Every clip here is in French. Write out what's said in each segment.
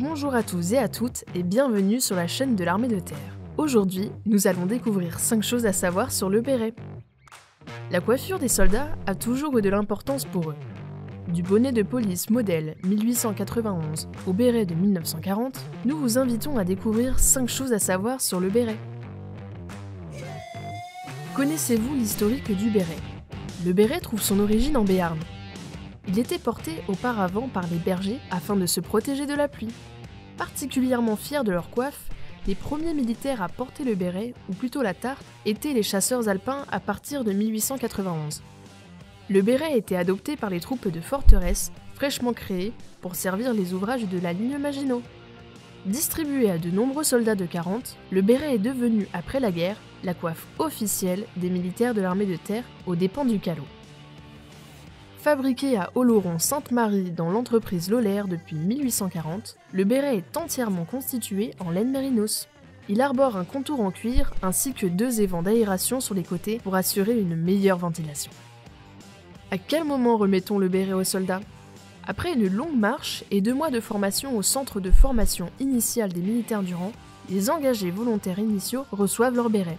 Bonjour à tous et à toutes et bienvenue sur la chaîne de l'armée de terre. Aujourd'hui, nous allons découvrir 5 choses à savoir sur le béret. La coiffure des soldats a toujours eu de l'importance pour eux. Du bonnet de police modèle 1891 au béret de 1940, nous vous invitons à découvrir 5 choses à savoir sur le béret. Connaissez-vous l'historique du béret? Le béret trouve son origine en Béarn. Il était porté auparavant par les bergers afin de se protéger de la pluie. Particulièrement fiers de leur coiffe, les premiers militaires à porter le béret, ou plutôt la tarte, étaient les chasseurs alpins à partir de 1891. Le béret était adopté par les troupes de forteresse, fraîchement créées pour servir les ouvrages de la ligne Maginot. Distribué à de nombreux soldats de 40, le béret est devenu, après la guerre, la coiffe officielle des militaires de l'armée de terre aux dépens du calot. Fabriqué à Oloron-Sainte-Marie dans l'entreprise Lolaire depuis 1840, le béret est entièrement constitué en laine mérinos. Il arbore un contour en cuir ainsi que 2 évents d'aération sur les côtés pour assurer une meilleure ventilation. À quel moment remettons le béret aux soldats? Après une longue marche et 2 mois de formation au centre de formation initiale des militaires du rang, les engagés volontaires initiaux reçoivent leur béret.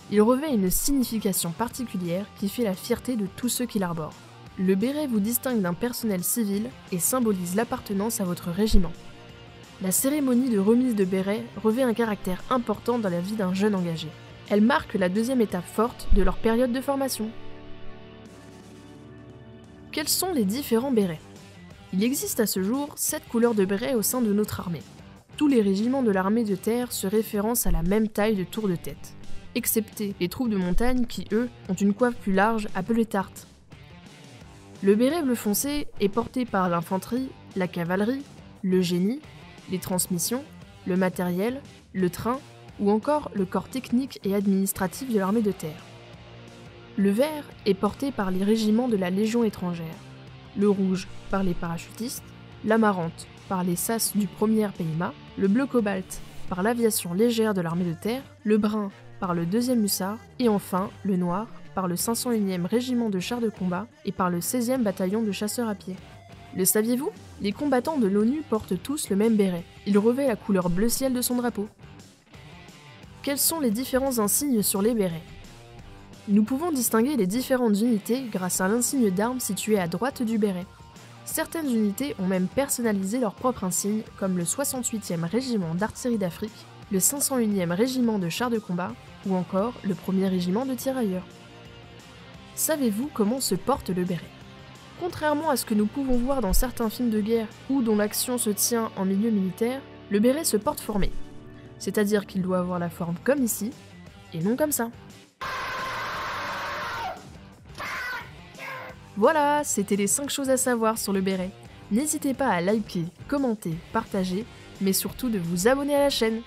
Il revêt une signification particulière qui fait la fierté de tous ceux qui l'arborent. Le béret vous distingue d'un personnel civil et symbolise l'appartenance à votre régiment. La cérémonie de remise de béret revêt un caractère important dans la vie d'un jeune engagé. Elle marque la 2e étape forte de leur période de formation. Quels sont les différents bérets? Il existe à ce jour 7 couleurs de béret au sein de notre armée. Tous les régiments de l'armée de terre se référencent à la même taille de tour de tête, excepté les troupes de montagne qui, eux, ont une coiffe plus large appelée tarte. Le béret bleu foncé est porté par l'infanterie, la cavalerie, le génie, les transmissions, le matériel, le train ou encore le corps technique et administratif de l'armée de terre. Le vert est porté par les régiments de la Légion étrangère, le rouge par les parachutistes, l'amarante par les SAS du 1er PMA, le bleu cobalt par l'aviation légère de l'armée de terre, le brun par le 2e hussard et enfin le noir par le 501e régiment de chars de combat et par le 16e bataillon de chasseurs à pied. Le saviez-vous? Les combattants de l'ONU portent tous le même béret. Il revêt la couleur bleu ciel de son drapeau. Quels sont les différents insignes sur les bérets? Nous pouvons distinguer les différentes unités grâce à l'insigne d'armes situé à droite du béret. Certaines unités ont même personnalisé leur propre insigne, comme le 68e régiment d'artillerie d'Afrique, le 501e régiment de chars de combat ou encore le 1er régiment de tirailleurs. Savez-vous comment se porte le béret? Contrairement à ce que nous pouvons voir dans certains films de guerre ou dont l'action se tient en milieu militaire, le béret se porte formé. C'est-à-dire qu'il doit avoir la forme comme ici, et non comme ça. Voilà, c'était les 5 choses à savoir sur le béret. N'hésitez pas à liker, commenter, partager, mais surtout de vous abonner à la chaîne.